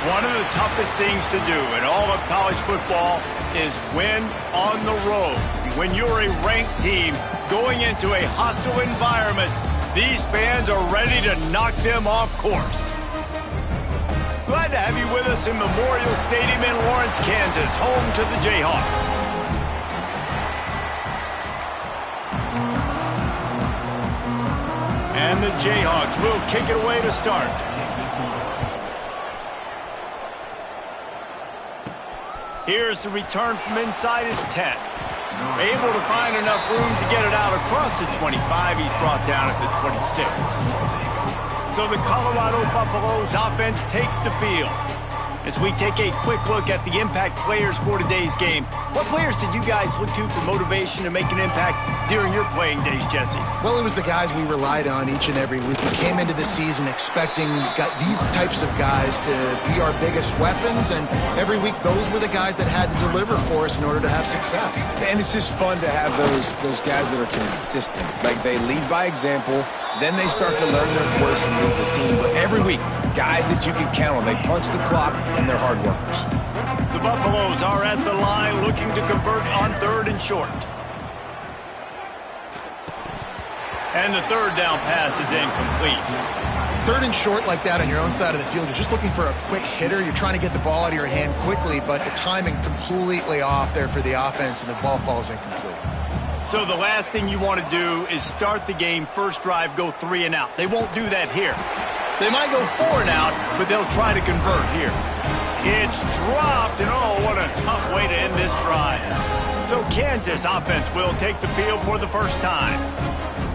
One of the toughest things to do in all of college football is win on the road. When you're a ranked team going into a hostile environment, these fans are ready to knock them off course. Glad to have you with us in Memorial Stadium in Lawrence, Kansas, home to the Jayhawks. And the Jayhawks will kick it away to start. Here's the return from inside his 10. Able to find enough room to get it out across the 25. He's brought down at the 26. So the Colorado Buffaloes offense takes the field. As we take a quick look at the impact players for today's game, what players did you guys look to for motivation to make an impact during your playing days, Jesse? Well, it was the guys we relied on each and every week. We came into the season expecting these types of guys to be our biggest weapons, and every week those were the guys that had to deliver for us in order to have success. And it's just fun to have those guys that are consistent. Like, they lead by example, then they start to learn their voice and lead the team. But every week, guys that you can count on. They punch the clock, and they're hard workers. The Buffaloes are at the line looking to convert on 3rd and short. And the third down pass is incomplete. 3rd and short like that on your own side of the field, you're just looking for a quick hitter. You're trying to get the ball out of your hand quickly, but the timing completely off there for the offense, and the ball falls incomplete. So the last thing you want to do is start the game, first drive, go 3 and out. They won't do that here. They might go 4 and out, but they'll try to convert here. It's dropped, and oh, what a tough way to end this drive. So Kansas offense will take the field for the first time.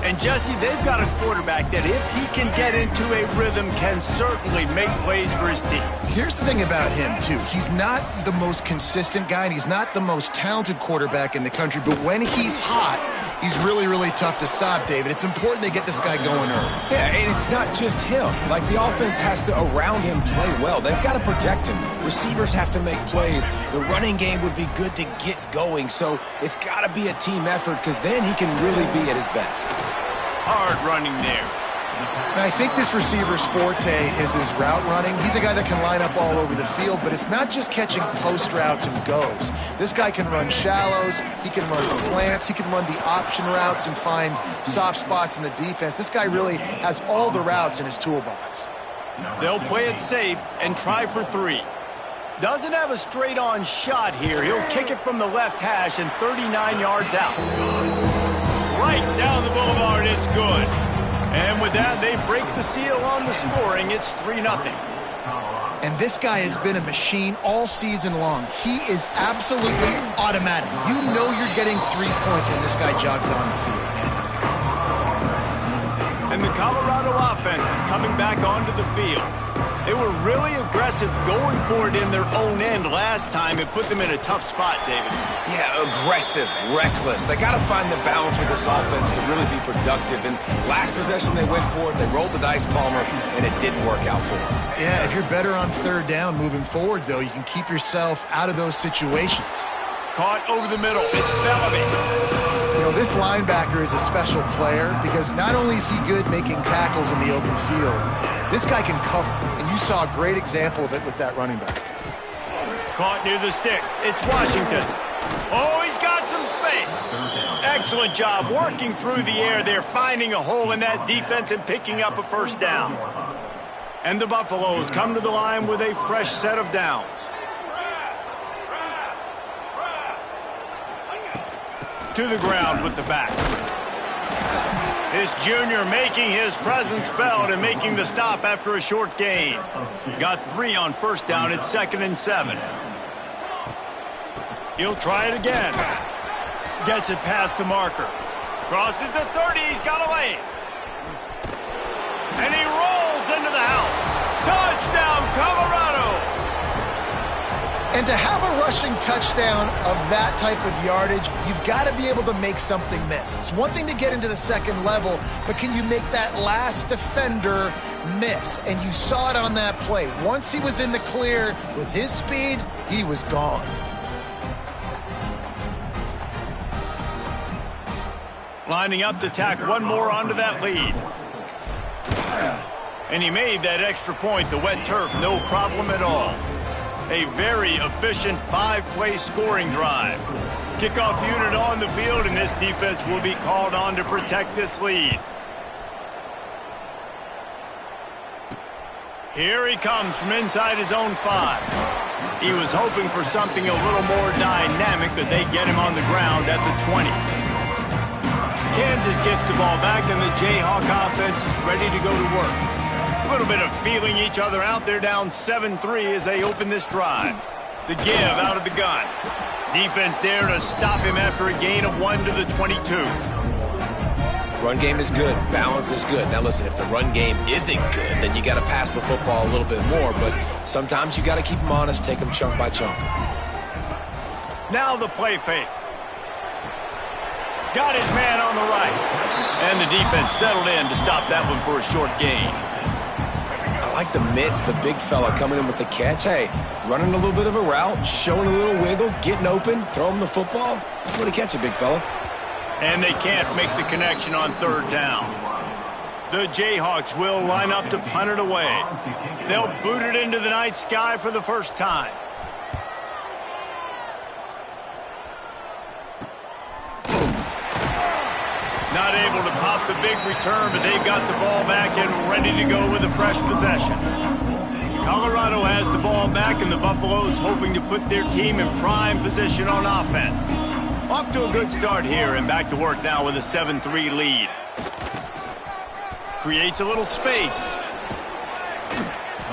And Jesse, they've got a quarterback that if he can get into a rhythm can certainly make plays for his team. Here's the thing about him, too. He's not the most consistent guy, and he's not the most talented quarterback in the country, but when he's hot, he's really, really tough to stop, David. It's important they get this guy going early. Yeah, and it's not just him. Like, the offense has to, around him, play well. They've got to protect him. Receivers have to make plays. The running game would be good to get going, so it's got to be a team effort, because then he can really be at his best. Hard running there. And I think this receiver's forte is his route running. He's a guy that can line up all over the field, but it's not just catching post routes and goes. This guy can run shallows, he can run slants, he can run the option routes and find soft spots in the defense. This guy really has all the routes in his toolbox. They'll play it safe and try for 3. Doesn't have a straight-on shot here. He'll kick it from the left hash and 39 yards out. Right down the boulevard, it's good. And with that, they break the seal on the scoring. It's 3-0. And this guy has been a machine all season long. He is absolutely automatic. You know you're getting 3 points when this guy jogs on the field. And the Colorado offense is coming back onto the field. They were really aggressive going for it in their own end last time. It put them in a tough spot, David. Yeah, aggressive, reckless. They got to find the balance with this offense to really be productive. And last possession they went for it, they rolled the dice, Palmer, and it didn't work out for them. Yeah, if you're better on 3rd down moving forward, though, you can keep yourself out of those situations. Caught over the middle. It's Bellamy. You know, this linebacker is a special player because not only is he good making tackles in the open field, this guy can cover. And you saw a great example of it with that running back. Caught near the sticks. It's Washington. Oh, he's got some space. Excellent job working through the air there, finding a hole in that defense and picking up a first down. And the Buffaloes come to the line with a fresh set of downs. To the ground with the back. This junior making his presence felt and making the stop after a short gain. Got 3 on first down at 2nd and 7. He'll try it again. Gets it past the marker. Crosses the 30. He's got a lane. And he rolls into the house. Touchdown, Colorado! And to have a rushing touchdown of that type of yardage, you've got to be able to make something miss. It's one thing to get into the second level, but can you make that last defender miss? And you saw it on that play. Once he was in the clear with his speed, he was gone. Lining up to tack one more onto that lead. And he made that extra point, the wet turf, no problem at all. A very efficient 5-play scoring drive. Kickoff unit on the field, and this defense will be called on to protect this lead. Here he comes from inside his own 5. He was hoping for something a little more dynamic, but they get him on the ground at the 20. Kansas gets the ball back, and the Jayhawk offense is ready to go to work. A little bit of feeling each other out. They're down 7-3 as they open this drive. The give out of the gun. Defense there to stop him after a gain of 1 to the 22. Run game is good. Balance is good. Now listen, if the run game isn't good, then you got to pass the football a little bit more. But sometimes you got to keep them honest, take them chunk by chunk. Now the play fake. Got his man on the right. And the defense settled in to stop that one for a short gain. I like the mitts, the big fella coming in with the catch. Hey, running a little bit of a route, showing a little wiggle, getting open, throw him the football. That's what he catch it, big fella. And they can't make the connection on 3rd down. The Jayhawks will line up to punt it away. They'll boot it into the night sky for the first time. Not able to pop the big return, but they've got the ball back and ready to go with a fresh possession. Colorado has the ball back, and the Buffaloes hoping to put their team in prime position on offense. Off to a good start here, and back to work now with a 7-3 lead. Creates a little space.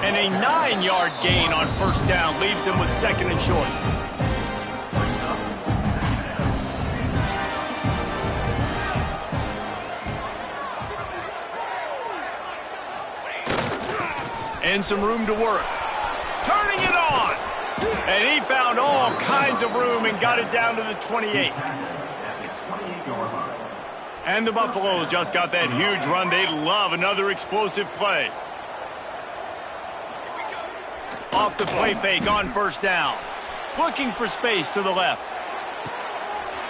And a 9-yard gain on 1st down leaves them with 2nd and short. And some room to work. Turning it on. And he found all kinds of room and got it down to the 28. And the Buffaloes just got that huge run. They'd love another explosive play. Off the play fake on 1st down. Looking for space to the left.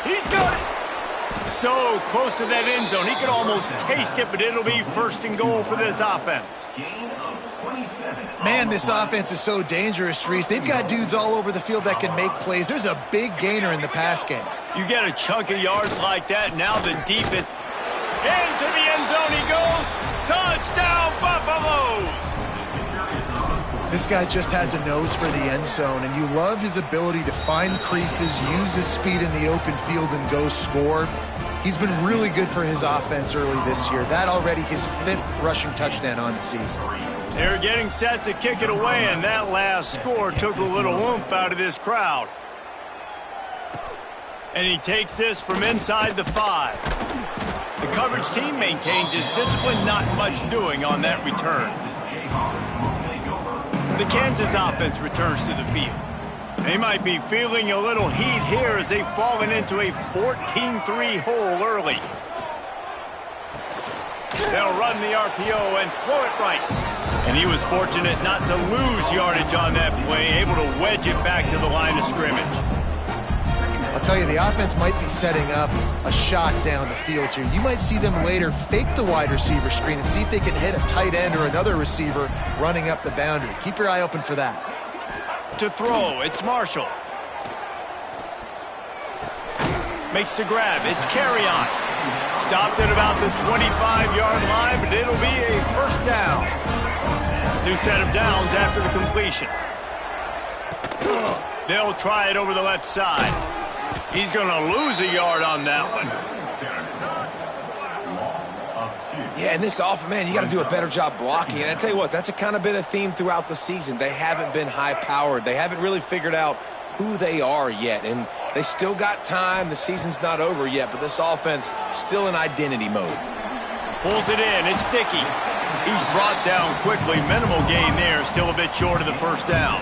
He's got it. So close to that end zone. He could almost taste it, but it'll be 1st and goal for this offense. Man, this offense is so dangerous, Reese. They've got dudes all over the field that can make plays. There's a big gainer in the pass game. You get a chunk of yards like that, now the defense. Into the end zone he goes. Touchdown, Buffaloes! This guy just has a nose for the end zone, and you love his ability to find creases, use his speed in the open field, and go score. He's been really good for his offense early this year. That already his 5th rushing touchdown on the season. They're getting set to kick it away, and that last score took a little oomph out of this crowd. And he takes this from inside the 5. The coverage team maintains his discipline, not much doing on that return. The Kansas offense returns to the field. They might be feeling a little heat here as they've fallen into a 14-3 hole early. They'll run the RPO and throw it right. And he was fortunate not to lose yardage on that play, able to wedge it back to the line of scrimmage. I'll tell you, the offense might be setting up a shot down the field here. You might see them later fake the wide receiver screen and see if they can hit a tight end or another receiver running up the boundary. Keep your eye open for that. To throw, it's Marshall. Makes the grab, it's Carry-On. Stopped at about the 25-yard line, but it'll be a 1st down. New set of downs after the completion. They'll try it over the left side. He's going to lose a yard on that one. Yeah, and this offense, man, you got to do a better job blocking. And I tell you what, that's a kind of been a theme throughout the season. They haven't been high-powered. They haven't really figured out who they are yet. And they still got time. The season's not over yet, but this offense still in identity mode. Pulls it in. It's Sticky. He's brought down quickly. Minimal gain there. Still a bit short of the 1st down.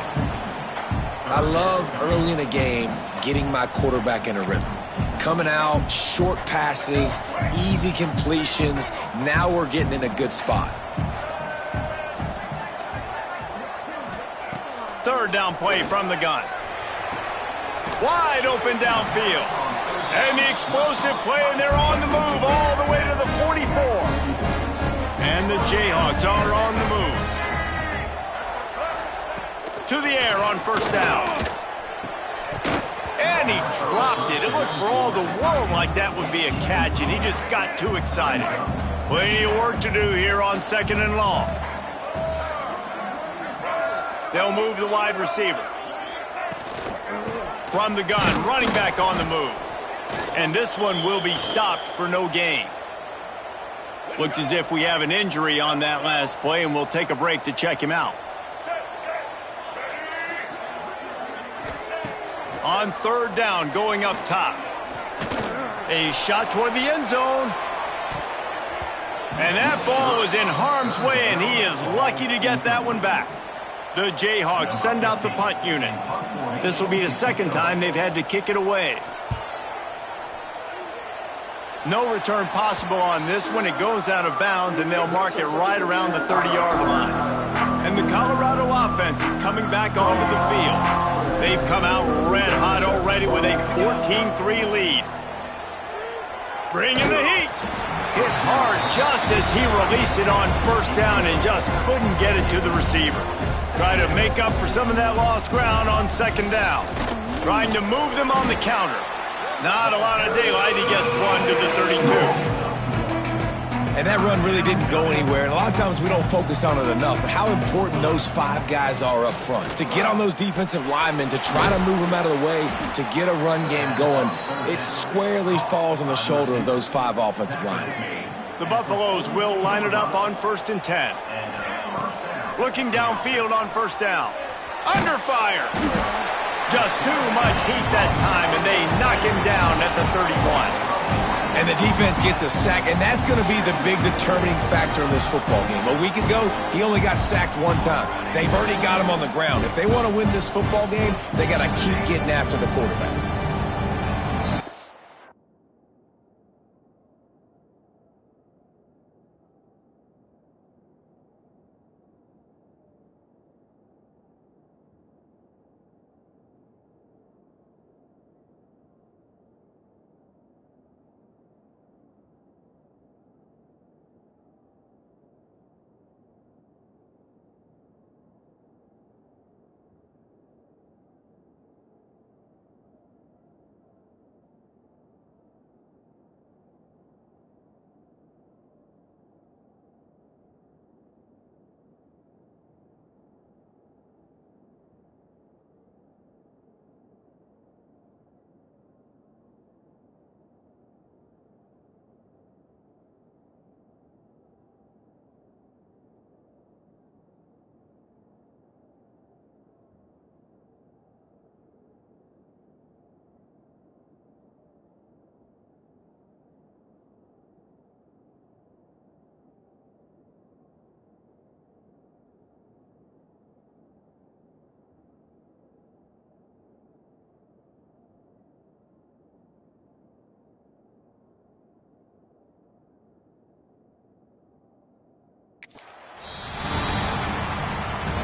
I love early in a game getting my quarterback in a rhythm. Coming out, short passes, easy completions. Now we're getting in a good spot. 3rd down play from the gun. Wide open downfield. And the explosive play, and they're on the move all the way to the 44. And the Jayhawks are on the move. To the air on first down. And he dropped it. It looked for all the world like that would be a catch, and he just got too excited. Plenty of work to do here on 2nd and long. They'll move the wide receiver. From the gun, running back on the move. And this one will be stopped for no gain. Looks as if we have an injury on that last play, and we'll take a break to check him out. On 3rd down, going up top. A shot toward the end zone. And that ball was in harm's way, and he is lucky to get that one back. The Jayhawks send out the punt unit. This will be the 2nd time they've had to kick it away. No return possible on this one. It goes out of bounds, and they'll mark it right around the 30-yard line. And the Colorado offense is coming back onto the field. They've come out red hot already with a 14-3 lead. Bringing the heat. Hit hard just as he released it on 1st down and just couldn't get it to the receiver. Try to make up for some of that lost ground on 2nd down. Trying to move them on the counter. Not a lot of daylight. He gets one to the 32. And that run really didn't go anywhere. And a lot of times we don't focus on it enough. But how important those 5 guys are up front. To get on those defensive linemen, to try to move them out of the way, to get a run game going, it squarely falls on the shoulder of those 5 offensive linemen. The Buffaloes will line it up on 1st and 10. Looking downfield on 1st down. Under fire. Just too much heat that time, and they knock him down at the 31. And the defense gets a sack, and that's going to be the big determining factor in this football game. A week ago, he only got sacked 1 time. They've already got him on the ground. If they want to win this football game, they got to keep getting after the quarterback.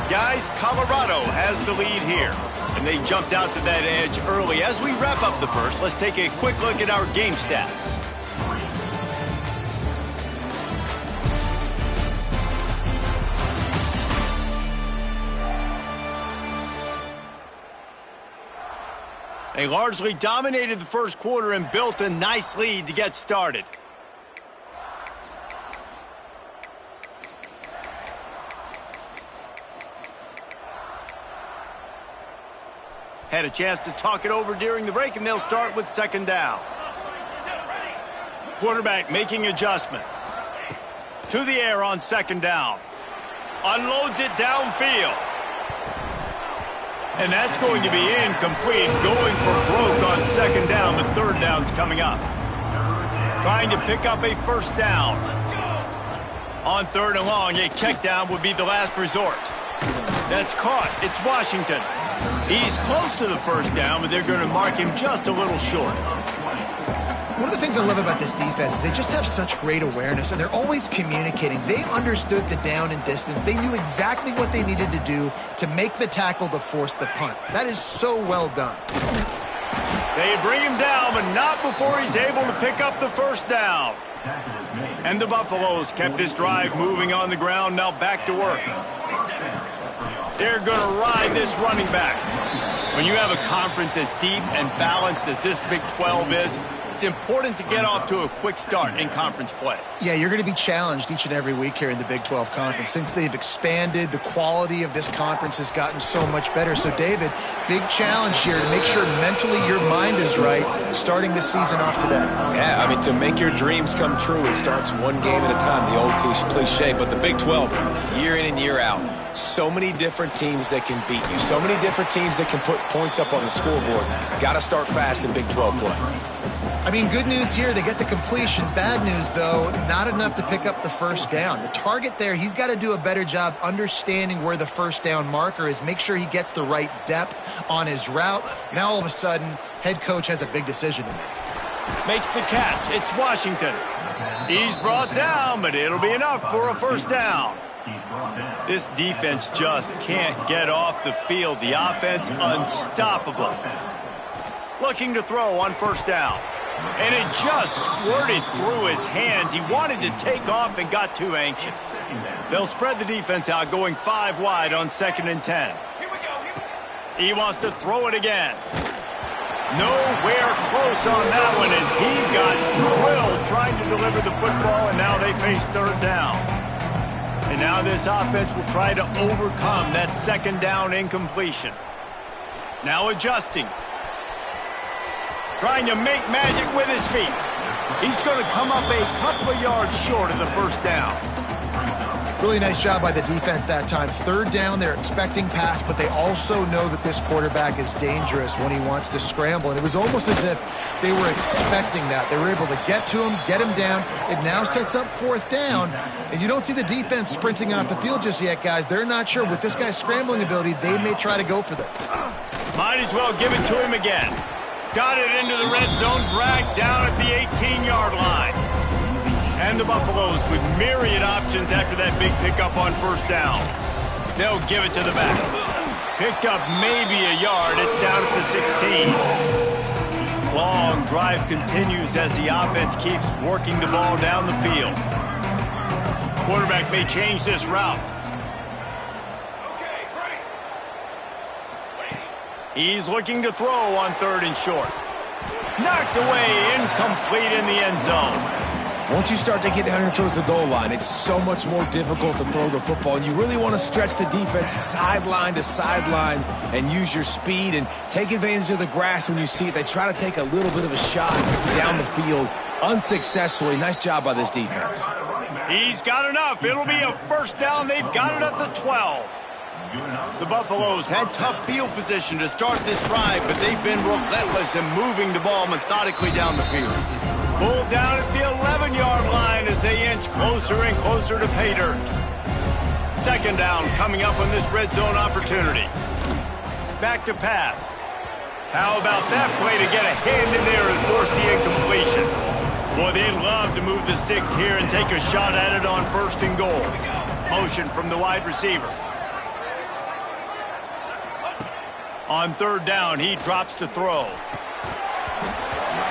Guys, Colorado has the lead here, and they jumped out to that edge early. As we wrap up the first, let's take a quick look at our game stats. They largely dominated the first quarter and built a nice lead to get started. Had a chance to talk it over during the break, and they'll start with 2nd down. Quarterback making adjustments. To the air on 2nd down. Unloads it downfield. And that's going to be incomplete. Going for broke on 2nd down. The 3rd down's coming up. Trying to pick up a 1st down. On 3rd and long, a check down would be the last resort. That's caught. It's Washington. He's close to the 1st down, but they're going to mark him just a little short. One of the things I love about this defense is they just have such great awareness, and they're always communicating. They understood the down and distance. They knew exactly what they needed to do to make the tackle to force the punt. That is so well done. They bring him down, but not before he's able to pick up the 1st down. And the Buffaloes kept this drive moving on the ground. Now back to work. They're going to ride this running back. When you have a conference as deep and balanced as this Big 12 is, it's important to get off to a quick start in conference play. Yeah, you're going to be challenged each and every week here in the Big 12 Conference. Since they've expanded, the quality of this conference has gotten so much better. So, David, big challenge here to make sure mentally your mind is right starting this season off today. Yeah, I mean, to make your dreams come true, it starts one game at a time, the old cliche. But the Big 12, year in and year out, so many different teams that can beat you, so many different teams that can put points up on the scoreboard. Got to start fast in Big 12 play. I mean, good news here, they get the completion. Bad news, though, not enough to pick up the first down. The target there, he's got to do a better job understanding where the first down marker is, make sure he gets the right depth on his route. Now, all of a sudden, head coach has a big decision to make. Makes the catch. It's Washington. He's brought down, but it'll be enough for a first down. This defense just can't get off the field. The offense unstoppable. Looking to throw on first down. And it just squirted through his hands. He wanted to take off and got too anxious. They'll spread the defense out, going 5 wide on 2nd and 10. He wants to throw it again. Nowhere close on that one as he got drilled trying to deliver the football, and now they face 3rd down. And now this offense will try to overcome that 2nd down incompletion. Now adjusting. Trying to make magic with his feet. He's going to come up a couple of yards short of the first down. Really nice job by the defense that time. 3rd down, they're expecting pass, but they also know that this quarterback is dangerous when he wants to scramble. And it was almost as if they were expecting that. They were able to get to him, get him down. It now sets up 4th down. And you don't see the defense sprinting off the field just yet, guys. They're not sure. With this guy's scrambling ability, they may try to go for this. Might as well give it to him again. Got it into the red zone, dragged down at the 18-yard line. And the Buffaloes with myriad options after that big pickup on first down. They'll give it to the back. Picked up maybe a yard. It's down at the 16. Long drive continues as the offense keeps working the ball down the field. Quarterback may change this route. He's looking to throw on 3rd and short. Knocked away, incomplete in the end zone. Once you start to get down here towards the goal line, it's so much more difficult to throw the football. And you really want to stretch the defense sideline to sideline and use your speed and take advantage of the grass when you see it. They try to take a little bit of a shot down the field unsuccessfully. Nice job by this defense. He's got enough. It'll be a first down. They've got it at the 12. The Buffaloes had tough field position to start this drive, but they've been relentless in moving the ball methodically down the field. Pulled down at the 11-yard line as they inch closer and closer to pay dirt. 2nd down coming up on this red zone opportunity. Back to pass. How about that play to get a hand in there and force the incompletion? Boy, they'd love to move the sticks here and take a shot at it on 1st and goal. Motion from the wide receiver. On 3rd down, he drops to throw.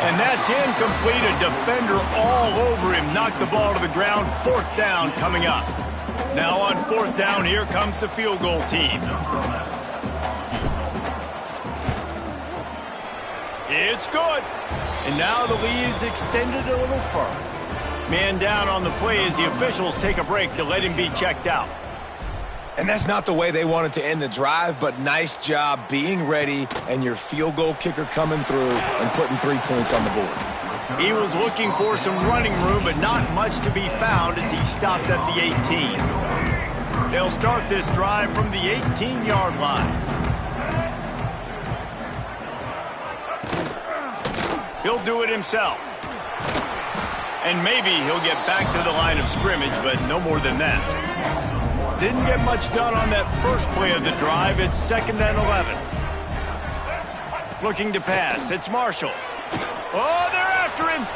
And that's incomplete. A defender all over him. Knocked the ball to the ground. 4th down coming up. Now on 4th down, here comes the field goal team. It's good. And now the lead is extended a little further. Man down on the play as the officials take a break to let him be checked out. And that's not the way they wanted to end the drive, but nice job being ready and your field goal kicker coming through and putting 3 points on the board. He was looking for some running room, but not much to be found as he stopped at the 18. They'll start this drive from the 18-yard line. He'll do it himself. And maybe he'll get back to the line of scrimmage, but no more than that. Didn't get much done on that first play of the drive. It's 2nd and 11. Looking to pass. It's Marshall. Oh, they're after him.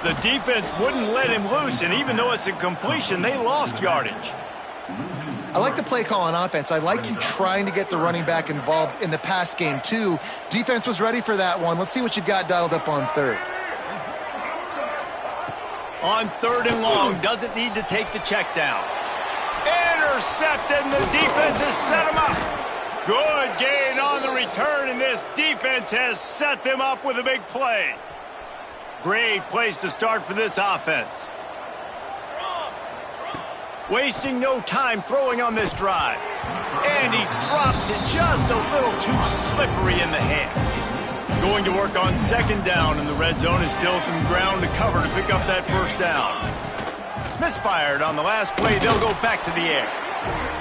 The defense wouldn't let him loose, and even though it's a completion, they lost yardage. I like the play call on offense. I like you trying to get the running back involved in the pass game, too. Defense was ready for that one. Let's see what you've got dialed up on 3rd. On 3rd and long, doesn't need to take the check down. Intercepted, and the defense has set him up. Good gain on the return, and this defense has set them up with a big play. Great place to start for this offense. Wasting no time throwing on this drive. And he drops it just a little too slippery in the hands. Going to work on 2nd down, and the red zone is still some ground to cover to pick up that 1st down. Misfired on the last play. They'll go back to the air.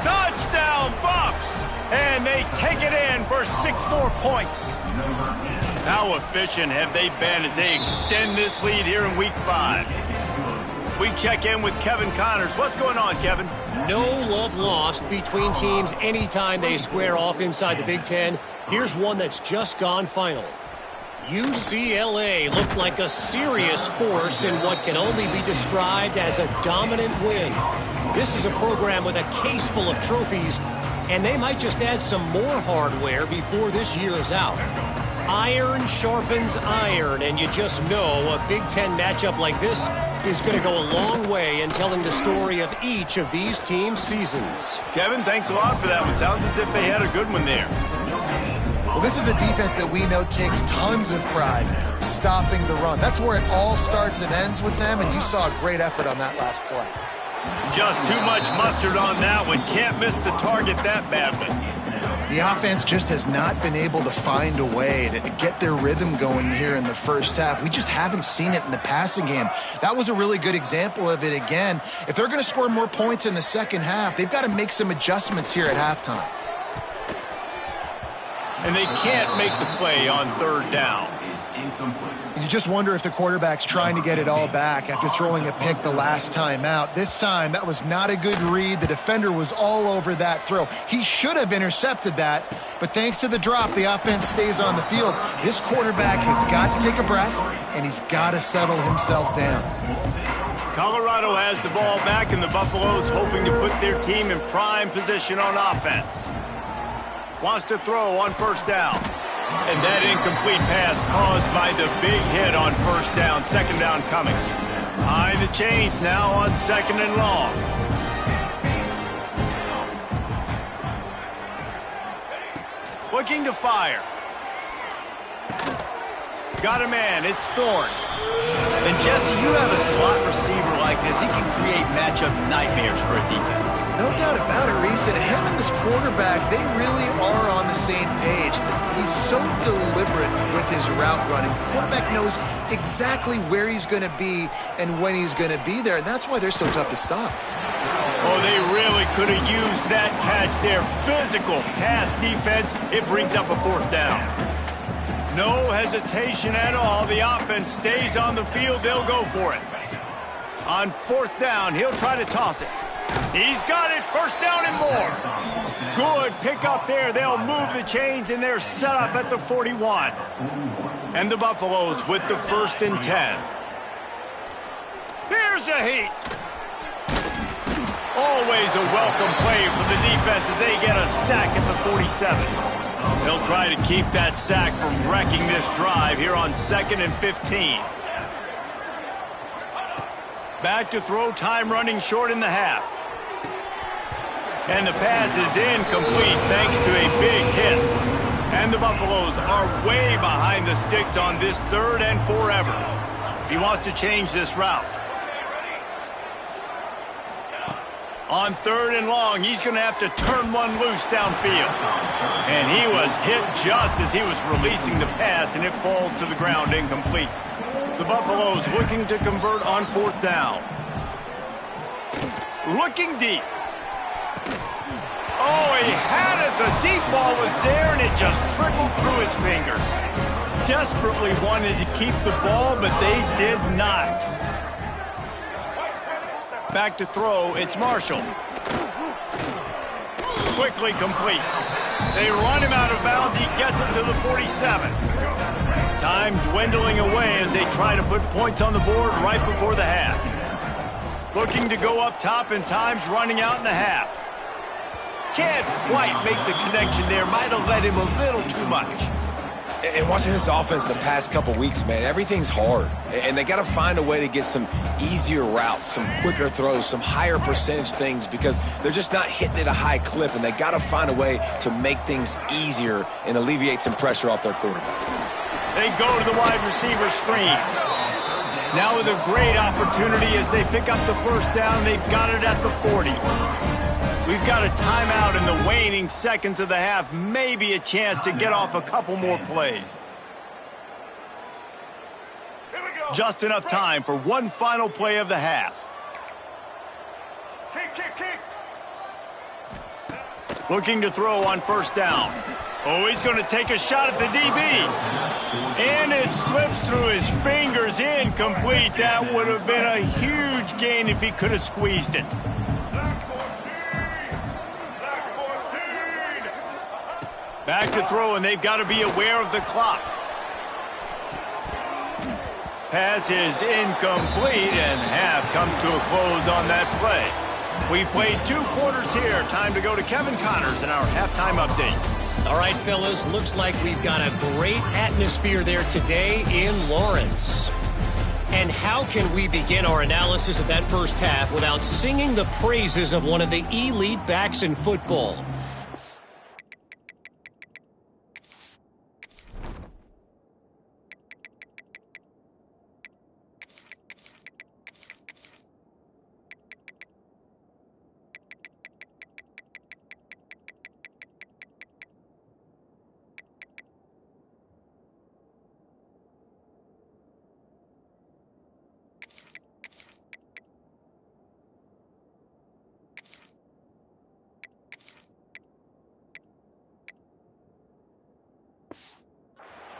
Touchdown, Buffs! And they take it in for 6 more points. How efficient have they been as they extend this lead here in Week 5? We check in with Kevin Connors. What's going on, Kevin? No love lost between teams anytime they square off inside the Big Ten. Here's one that's just gone final. UCLA looked like a serious force in what can only be described as a dominant win. This is a program with a case full of trophies, and they might just add some more hardware before this year is out. Iron sharpens iron, and you just know a Big Ten matchup like this is going to go a long way in telling the story of each of these teams' seasons. Kevin, thanks a lot for that one. Sounds as if they had a good one there. Well, this is a defense that we know takes tons of pride stopping the run. That's where it all starts and ends with them, and you saw a great effort on that last play. Just too much mustard on that one. Can't miss the target that badly. The offense just has not been able to find a way to get their rhythm going here in the 1st half. We just haven't seen it in the passing game. That was a really good example of it again. If they're going to score more points in the 2nd half, they've got to make some adjustments here at halftime. And they can't make the play on 3rd down. You just wonder if the quarterback's trying to get it all back after throwing a pick the last time out. This time, that was not a good read. The defender was all over that throw. He should have intercepted that, but thanks to the drop, the offense stays on the field. This quarterback has got to take a breath, and he's got to settle himself down. Colorado has the ball back, and the Buffaloes hoping to put their team in prime position on offense. Wants to throw on 1st down. And that incomplete pass caused by the big hit on 1st down. 2nd down coming. Behind the chains now on 2nd and long. Looking to fire. Got a man. It's Thorne. And Jesse, you have a slot receiver like this. He can create matchup nightmares for a defense. No doubt about it, Reese. And him and this quarterback, they really are on the same page. He's so deliberate with his route running. The quarterback knows exactly where he's going to be and when he's going to be there, and that's why they're so tough to stop. Oh, they really could have used that catch there. Physical pass defense. It brings up a 4th down. No hesitation at all. The offense stays on the field. They'll go for it. On 4th down, he'll try to toss it. He's got it. 1st down and more. Good pick up there. They'll move the chains, and they're set up at the 41. And the Buffaloes with the 1st and 10. Here's a heat. Always a welcome play for the defense as they get a sack at the 47. They'll try to keep that sack from wrecking this drive here on 2nd and 15. Back to throw, time running short in the half. And the pass is incomplete thanks to a big hit. And the Buffaloes are way behind the sticks on this 3rd and forever. He wants to change this route. On 3rd and long, he's going to have to turn one loose downfield. And he was hit just as he was releasing the pass, and it falls to the ground incomplete. The Buffaloes looking to convert on 4th down. Looking deep. Oh, he had it. The deep ball was there, and it just trickled through his fingers. Desperately wanted to keep the ball, but they did not. Back to throw, it's Marshall. Quickly complete. They run him out of bounds. He gets it to the 47. Time dwindling away as they try to put points on the board right before the half. Looking to go up top, and time's running out in the half. Can't quite make the connection there. Might have let him a little too much. And watching this offense the past couple weeks, man, everything's hard. And they got to find a way to get some easier routes, some quicker throws, some higher percentage things because they're just not hitting at a high clip. And they got to find a way to make things easier and alleviate some pressure off their quarterback. They go to the wide receiver screen. Now with a great opportunity as they pick up the first down. They've got it at the 40. We've got a timeout in the waning seconds of the half. Maybe a chance to get off a couple more plays. Just enough time for one final play of the half. Looking to throw on first down. Oh, he's going to take a shot at the DB. And it slips through his fingers, incomplete. That would have been a huge gain if he could have squeezed it. Back to throw, and they've got to be aware of the clock. Pass is incomplete, and half comes to a close on that play. We've played 2 quarters here. Time to go to Kevin Connors in our halftime update. All right, fellas, looks like we've got a great atmosphere there today in Lawrence. And how can we begin our analysis of that first half without singing the praises of one of the elite backs in football?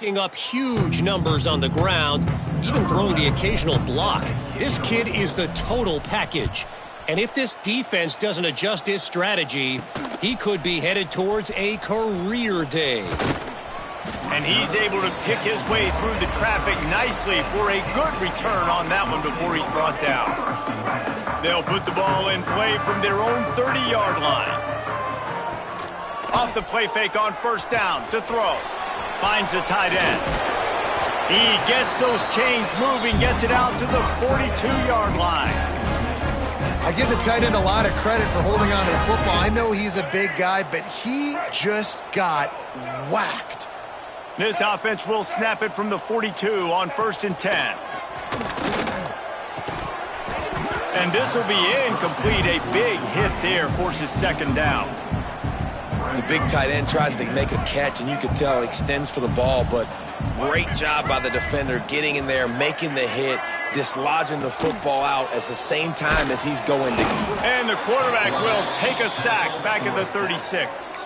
Picking up huge numbers on the ground, even throwing the occasional block. This kid is the total package. And if this defense doesn't adjust its strategy, he could be headed towards a career day. And he's able to pick his way through the traffic nicely for a good return on that one before he's brought down. They'll put the ball in play from their own 30-yard line. Off the play fake on first down to throw. Finds the tight end. He gets those chains moving, gets it out to the 42-yard line. I give the tight end a lot of credit for holding on to the football. I know he's a big guy, but he just got whacked. This offense will snap it from the 42 on 1st and 10. And this will be incomplete. A big hit there forces second down. The big tight end tries to make a catch, and you can tell extends for the ball, but great job by the defender getting in there, making the hit, dislodging the football out at the same time as he's going to eat. And the quarterback will take a sack back at the 36.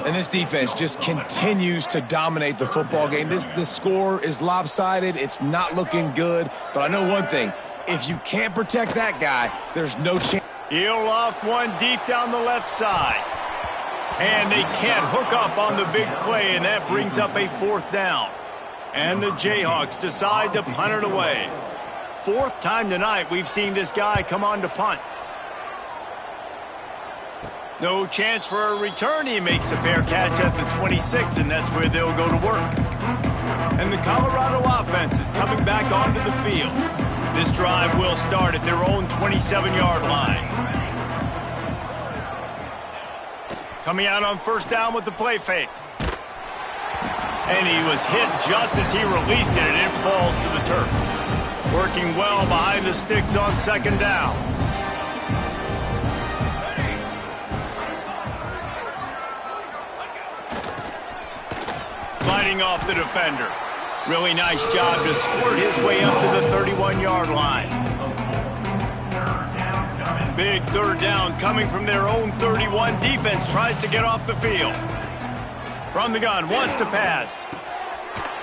And this defense just continues to dominate the football game. This score is lopsided. It's not looking good, but I know one thing. If you can't protect that guy, there's no chance. He'll loft one deep down the left side. And they can't hook up on the big play, and that brings up a 4th down. And the Jayhawks decide to punt it away. 4th time tonight we've seen this guy come on to punt. No chance for a return. He makes the fair catch at the 26, and that's where they'll go to work. And the Colorado offense is coming back onto the field. This drive will start at their own 27-yard line. Coming out on first down with the play fake. And he was hit just as he released it, and it falls to the turf. Working well behind the sticks on second down. Fighting off the defender. Really nice job to squirt his way up to the 31-yard line. Big 3rd down coming from their own 31. Defense tries to get off the field. From the gun, wants to pass.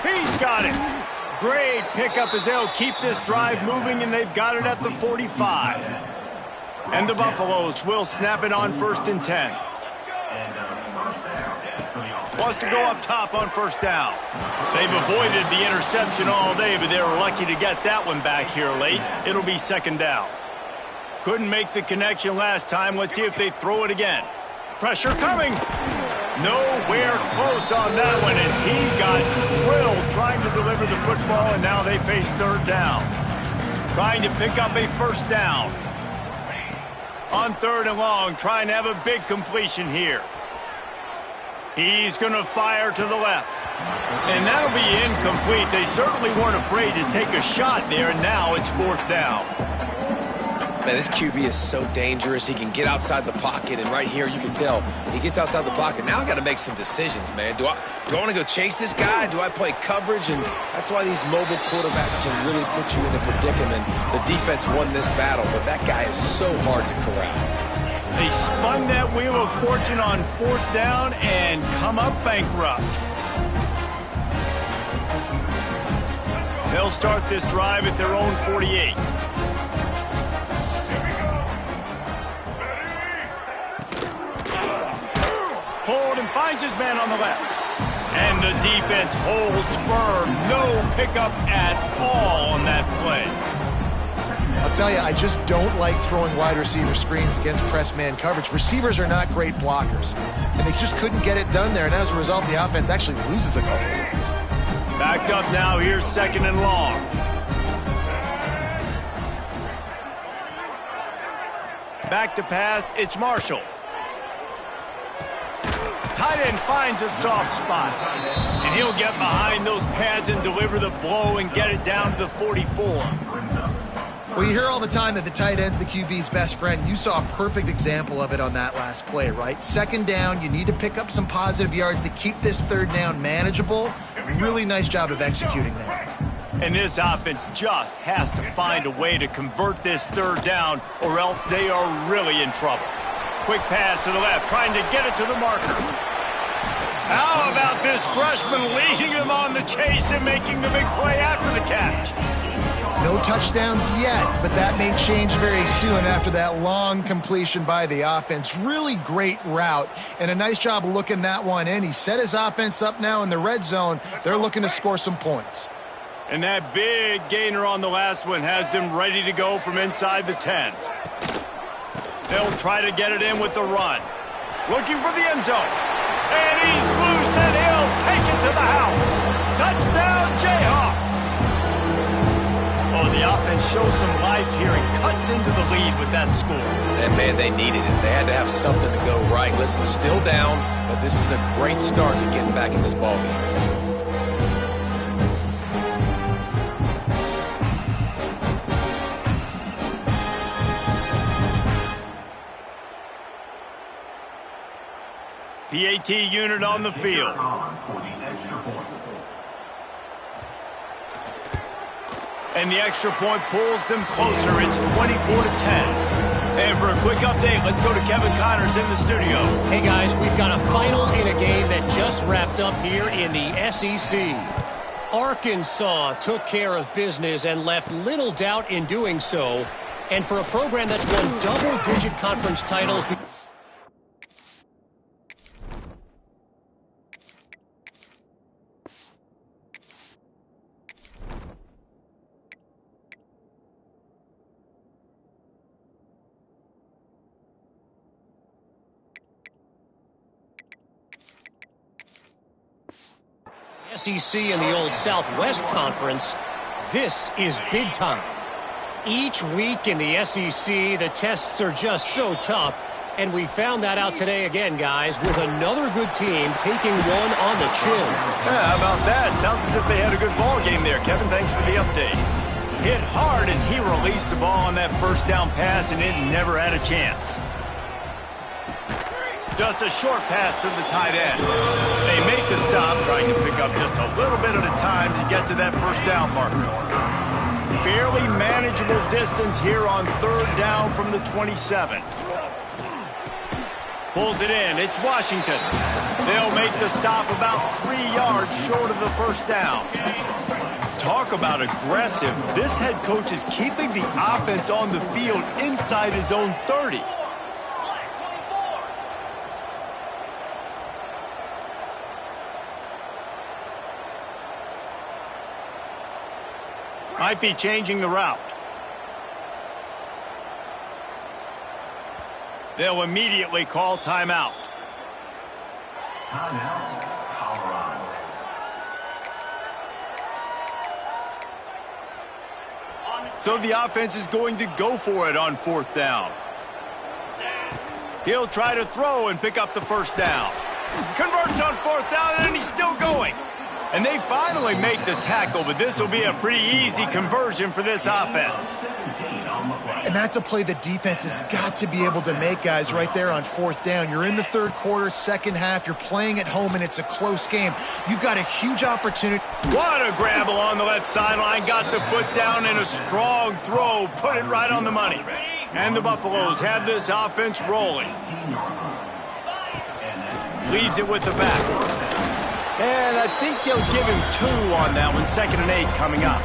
He's got it. Great pickup as they'll keep this drive moving, and they've got it at the 45. And the Buffaloes will snap it on 1st and 10. Wants to go up top on first down. They've avoided the interception all day, but they were lucky to get that one back here late. It'll be second down. Couldn't make the connection last time. Let's see if they throw it again. Pressure coming. Nowhere close on that one as he got drilled trying to deliver the football, and now they face third down. Trying to pick up a first down. On third and long, trying to have a big completion here. He's going to fire to the left. And that'll be incomplete. They certainly weren't afraid to take a shot there, and now it's fourth down. Man, this QB is so dangerous. He can get outside the pocket, and right here you can tell he gets outside the pocket. Now I got to make some decisions, man. Do I want to go chase this guy? Do I play coverage? And that's why these mobile quarterbacks can really put you in a predicament. The defense won this battle, but that guy is so hard to corral. They spun that wheel of fortune on fourth down and come up bankrupt. They'll start this drive at their own 48. Hold and finds his man on the left. And the defense holds firm. No pickup at all on that play. I'll tell you, I just don't like throwing wide receiver screens against press man coverage. Receivers are not great blockers, and they just couldn't get it done there, and as a result, the offense actually loses a couple of games. Backed up now, here's second and long. Back to pass, it's Marshall. Tight end finds a soft spot, and he'll get behind those pads and deliver the blow and get it down to the 44. Well, you hear all the time that the tight end's the QB's best friend. You saw a perfect example of it on that last play, right? Second down, you need to pick up some positive yards to keep this third down manageable. Really nice job of executing there. And this offense just has to find a way to convert this third down, or else they are really in trouble. Quick pass to the left, trying to get it to the marker. How about this freshman leading them on the chase and making the big play after the catch? No touchdowns yet, but that may change very soon after that long completion by the offense. Really great route, and a nice job looking that one in. He set his offense up now in the red zone. They're looking to score some points. And that big gainer on the last one has them ready to go from inside the 10. They'll try to get it in with the run. Looking for the end zone. And he's loose, and he'll take it to the house. Touchdown, Jayhawks. Oh, the offense shows some life here and cuts into the lead with that score. And, man, they needed it. They had to have something to go right. Listen, still down, but this is a great start to getting back in this ballgame. PAT unit on the field. And the extra point pulls them closer. It's 24-10. And for a quick update, let's go to Kevin Connors in the studio. Hey, guys, we've got a final in a game that just wrapped up here in the SEC. Arkansas took care of business and left little doubt in doing so. And for a program that's won double-digit conference titles... SEC in the old Southwest Conference, this is big time. Each week in the SEC, the tests are just so tough, and we found that out today again, guys, with another good team taking one on the chin. Yeah, how about that? Sounds as if they had a good ball game there. Kevin, thanks for the update. Hit hard as he released the ball on that first down pass, and it never had a chance. Just a short pass to the tight end. They make the stop, trying to pick up just a little bit at a time to get to that first down marker. Fairly manageable distance here on third down from the 27. Pulls it in. It's Washington. They'll make the stop about 3 yards short of the first down. Talk about aggressive. This head coach is keeping the offense on the field inside his own 30. Might be changing the route. They'll immediately call timeout. So the offense is going to go for it on 4th down. He'll try to throw and pick up the first down. Converts on 4th down, and he's still going. And they finally make the tackle, but this will be a pretty easy conversion for this offense. And that's a play the defense has got to be able to make, guys, right there on 4th down. You're in the 3rd quarter, 2nd half. You're playing at home, and it's a close game. You've got a huge opportunity. What a grab along the left sideline. Got the foot down in a strong throw. Put it right on the money. And the Buffaloes have this offense rolling. Leaves it with the back. And I think they'll give him 2 on that one. 2nd and 8 coming up.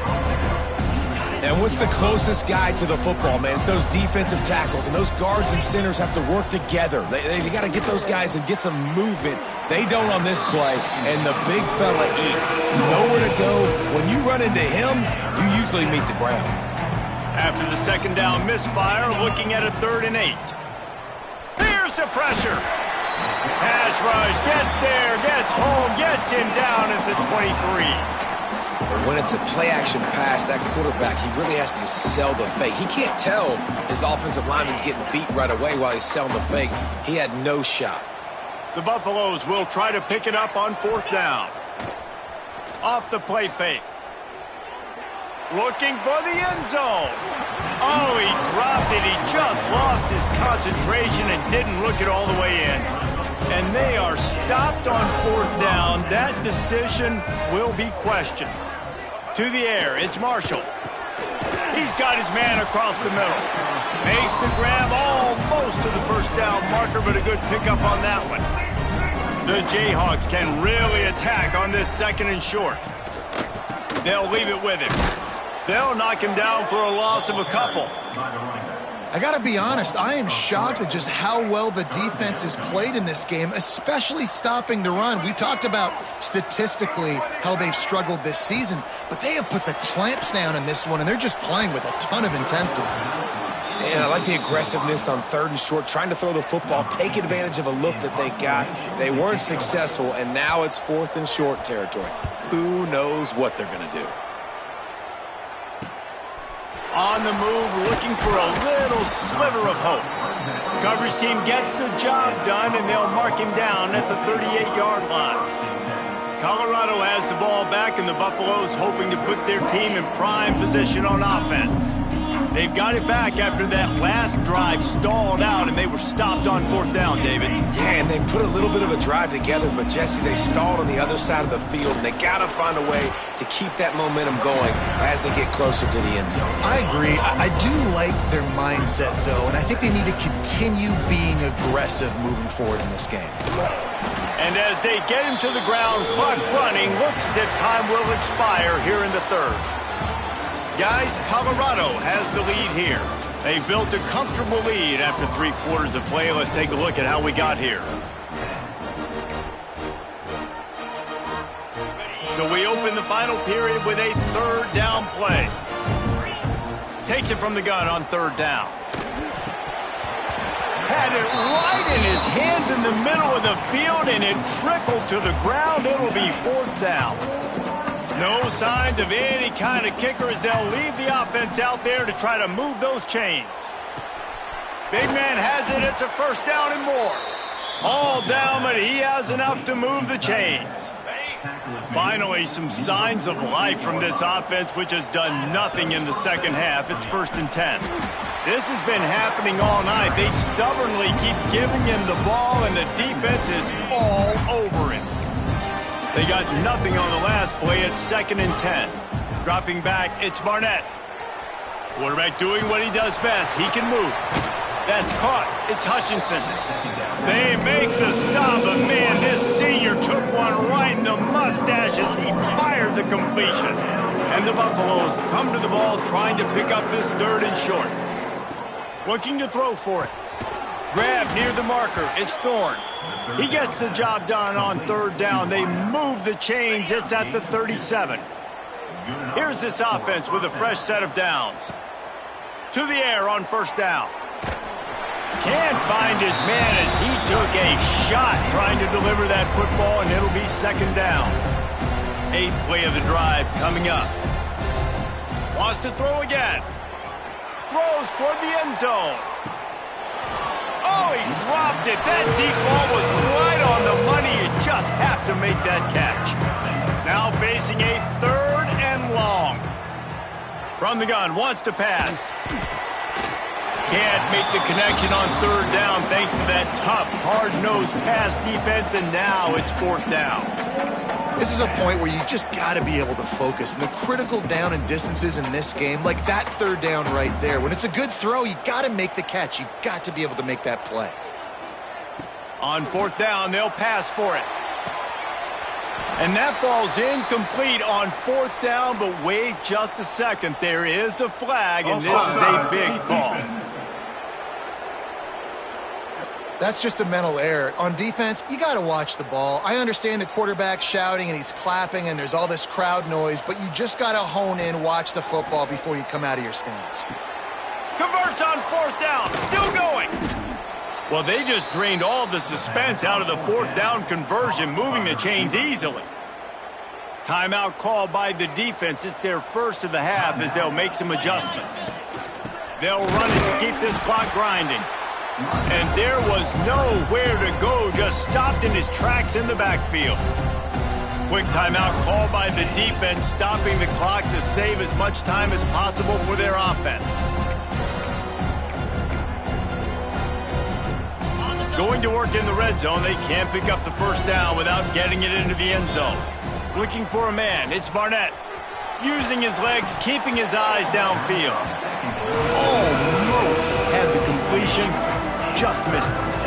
And what's the closest guy to the football, man? It's those defensive tackles, and those guards and centers have to work together. They got to get those guys and get some movement. They don't on this play, and the big fella eats. Nowhere to go. When you run into him, you usually meet the ground. After the 2nd down misfire, looking at a 3rd and 8. Here's the pressure. Pass rush, gets there, gets home, gets him down at the 23. When it's a play-action pass, that quarterback, he really has to sell the fake. He can't tell his offensive lineman's getting beat right away while he's selling the fake. He had no shot. The Buffaloes will try to pick it up on 4th down. Off the play fake. Looking for the end zone. Oh, he dropped it. He just lost his concentration and didn't look it all the way in. And they are stopped on 4th down. That decision will be questioned. To the air, it's Marshall. He's got his man across the middle. Makes the grab almost to the first down marker, but a good pickup on that one. The Jayhawks can really attack on this 2nd and short. They'll leave it with him. They'll knock him down for a loss of a couple. I got to be honest, I am shocked at just how well the defense has played in this game, especially stopping the run. We talked about statistically how they've struggled this season, but they have put the clamps down in this one, and they're just playing with a ton of intensity. And I like the aggressiveness on 3rd and short, trying to throw the football, take advantage of a look that they got. They weren't successful, and now it's 4th and short territory. Who knows what they're going to do? On the move, looking for a little sliver of hope. Coverage team gets the job done, and they'll mark him down at the 38-yard line. Colorado has the ball back, and the Buffaloes hoping to put their team in prime position on offense. They've got it back after that last drive stalled out, and they were stopped on 4th down, David. Yeah, and they put a little bit of a drive together, but, Jesse, they stalled on the other side of the field, and they got to find a way to keep that momentum going as they get closer to the end zone. I agree. I do like their mindset, though, and I think they need to continue being aggressive moving forward in this game. And as they get him to the ground, clock running, looks as if time will expire here in the 3rd. Guys, Colorado has the lead here. They've built a comfortable lead after 3 quarters of play. Let's take a look at how we got here. So we open the final period with a 3rd down play. Takes it from the gun on 3rd down. Had it right in his hands in the middle of the field, and it trickled to the ground. It'll be 4th down. No signs of any kind of kicker as they'll leave the offense out there to try to move those chains. Big man has it. It's a 1st down and more. All down, but he has enough to move the chains. Finally, some signs of life from this offense, which has done nothing in the 2nd half. It's 1st and 10. This has been happening all night. They stubbornly keep giving him the ball, and the defense is all over him. They got nothing on the last play. It's 2nd and 10. Dropping back, it's Barnett. Quarterback doing what he does best. He can move. That's caught. It's Hutchinson. They make the stop, but man, this senior took one right in the mustache as he fired the completion. And the Buffaloes come to the ball trying to pick up this 3rd and short. Looking to throw for it. Grab near the marker. It's Thorne. He gets the job done on 3rd down. They move the chains. It's at the 37. Here's this offense with a fresh set of downs. To the air on 1st down. Can't find his man as he took a a shot trying to deliver that football, and it'll be second down. 8th play of the drive coming up. Wants to throw again. Throws toward the end zone. Oh, he dropped it. That deep ball was right on the money. You just have to make that catch. Now facing a 3rd and long. From the gun, wants to pass. Can't make the connection on 3rd down thanks to that tough, hard-nosed pass defense, and now it's 4th down. This is a point where you just got to be able to focus. And the critical down and distances in this game, like that 3rd down right there, when it's a good throw, you got to make the catch. You've got to be able to make that play. On 4th down, they'll pass for it. And that falls incomplete on 4th down, but wait just a second. There is a flag, and this is a big call. That's just a mental error. On defense, you got to watch the ball. I understand the quarterback shouting and he's clapping and there's all this crowd noise, but you just got to hone in, watch the football before you come out of your stance. Converts on 4th down. Still going. Well, they just drained all the suspense out of the 4th down conversion, moving the chains easily. Timeout called by the defense. It's their first of the half as they'll make some adjustments. They'll run it to keep this clock grinding. And there was nowhere to go, just stopped in his tracks in the backfield. Quick timeout called by the defense, stopping the clock to save as much time as possible for their offense. Going to work in the red zone, they can't pick up the 1st down without getting it into the end zone. Looking for a man, it's Barnett. Using his legs, keeping his eyes downfield. Almost had the completion. Just missed it.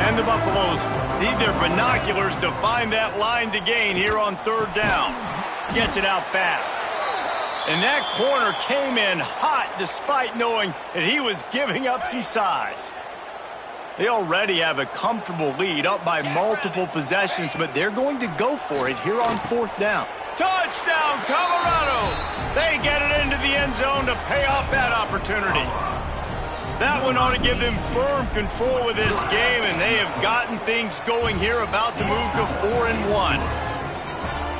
And the Buffaloes need their binoculars to find that line to gain here on 3rd down. Gets it out fast. And that corner came in hot despite knowing that he was giving up some size. They already have a comfortable lead up by multiple possessions, but they're going to go for it here on 4th down. Touchdown, Colorado! They get it into the end zone to pay off that opportunity. That one ought to give them firm control of this game, and they have gotten things going here, about to move to 4-1.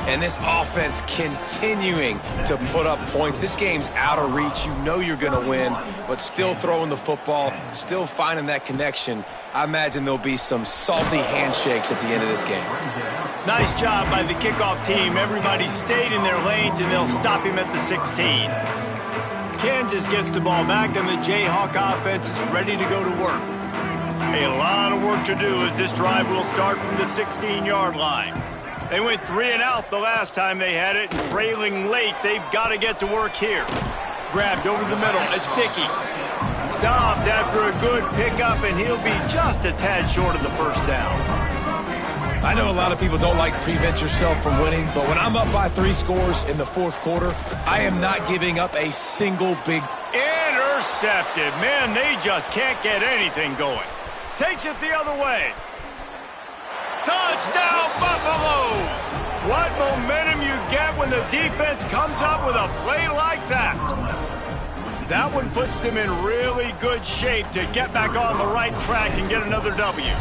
And this offense continuing to put up points. This game's out of reach. You know you're going to win, but still throwing the football, still finding that connection. I imagine there'll be some salty handshakes at the end of this game. Nice job by the kickoff team. Everybody stayed in their lanes, and they'll stop him at the 16. Kansas gets the ball back, and the Jayhawk offense is ready to go to work. A lot of work to do as this drive will start from the 16-yard line. They went 3 and out the last time they had it, and trailing late, they've got to get to work here. Grabbed over the middle, it's Dickey. Stopped after a good pickup, and he'll be just a tad short of the 1st down. I know a lot of people don't like to prevent yourself from winning, but when I'm up by 3 scores in the 4th quarter, I am not giving up a single big... Intercepted. Man, they just can't get anything going. Takes it the other way. Touchdown, Buffaloes! What momentum you get when the defense comes up with a play like that. That one puts them in really good shape to get back on the right track and get another W.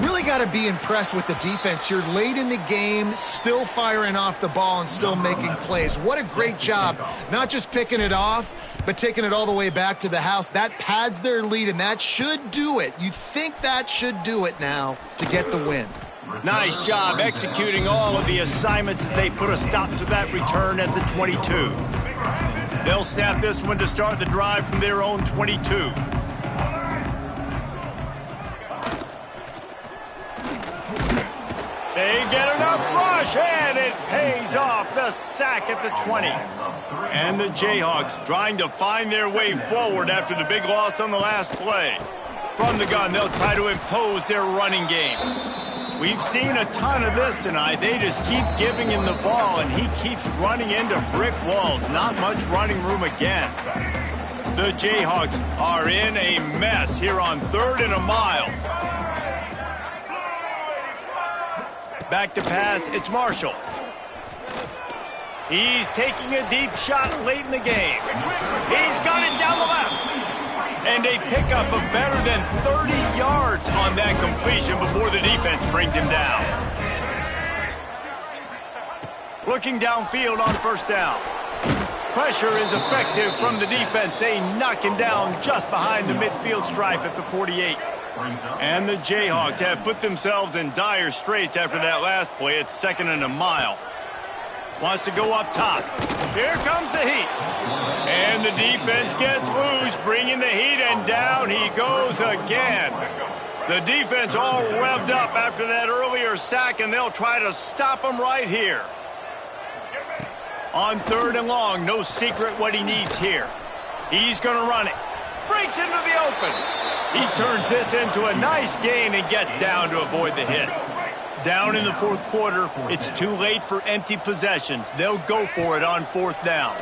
Really got to be impressed with the defense here late in the game, still firing off the ball and still making plays. What a great job, not just picking it off, but taking it all the way back to the house. That pads their lead, and that should do it. You think that should do it now to get the win. Nice job executing all of the assignments as they put a stop to that return at the 22. They'll snap this one to start the drive from their own 22. They get enough rush, and it pays off. The sack at the 20. And the Jayhawks trying to find their way forward after the big loss on the last play. From the gun, they'll try to impose their running game. We've seen a ton of this tonight. They just keep giving him the ball, and he keeps running into brick walls. Not much running room again. The Jayhawks are in a mess here on 3rd and a mile. Back to pass, it's Marshall. He's taking a deep shot late in the game. He's got it down the left. And they pick up a better than 30 yards on that completion before the defense brings him down. Looking downfield on first down. Pressure is effective from the defense. They knock him down just behind the midfield stripe at the 48. And the Jayhawks have put themselves in dire straits after that last play. It's 2nd and a mile. Wants to go up top. Here comes the heat. And the defense gets loose, bringing the heat, and down he goes again. The defense all revved up after that earlier sack, and they'll try to stop him right here. On 3rd and long, no secret what he needs here. He's going to run it. Breaks into the open. He turns this into a nice gain and gets down to avoid the hit. Down in the 4th quarter, it's too late for empty possessions. They'll go for it on 4th down.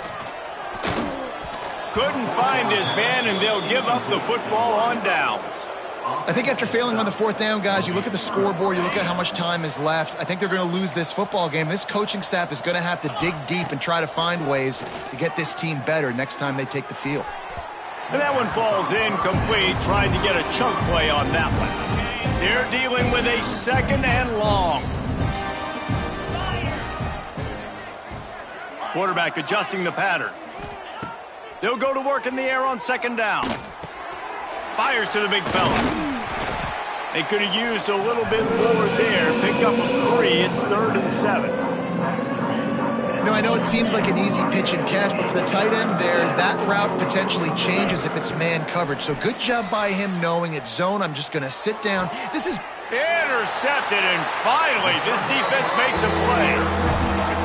Couldn't find his man, and they'll give up the football on downs. I think after failing on the 4th down, guys, you look at the scoreboard, you look at how much time is left. I think they're going to lose this football game. This coaching staff is going to have to dig deep and try to find ways to get this team better next time they take the field. And that one falls incomplete, trying to get a chunk play on that one. They're dealing with a 2nd and long. Quarterback adjusting the pattern. They'll go to work in the air on 2nd down. Fires to the big fella. They could have used a little bit more there. Pick up a 3. It's 3rd and 7. You know, I know it seems like an easy pitch and catch, but for the tight end there, that route potentially changes if it's man coverage. So good job by him knowing it's zone. I'm just going to sit down. This is intercepted, and finally this defense makes a play.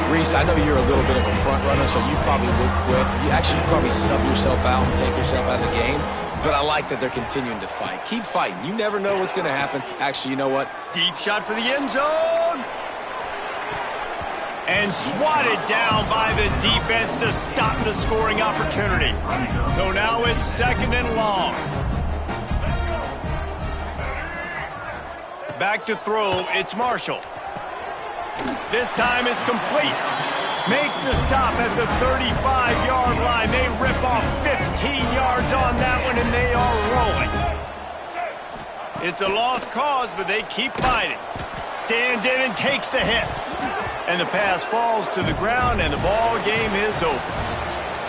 Reese, I know you're a little bit of a front runner, so you probably would quit. You probably sub yourself out and take yourself out of the game. But I like that they're continuing to fight. Keep fighting. You never know what's going to happen. Actually, you know what? Deep shot for the end zone. And swatted down by the defense to stop the scoring opportunity. So now it's 2nd and long. Back to throw. It's Marshall. This time it's complete. Makes the stop at the 35-yard line. They rip off 15 yards on that one, and they are rolling. It's a lost cause, but they keep fighting. Stands in and takes the hit. And the pass falls to the ground, and the ball game is over.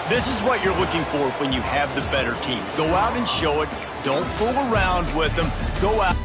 This is what you're looking for when you have the better team. Go out and show it. Don't fool around with them. Go out.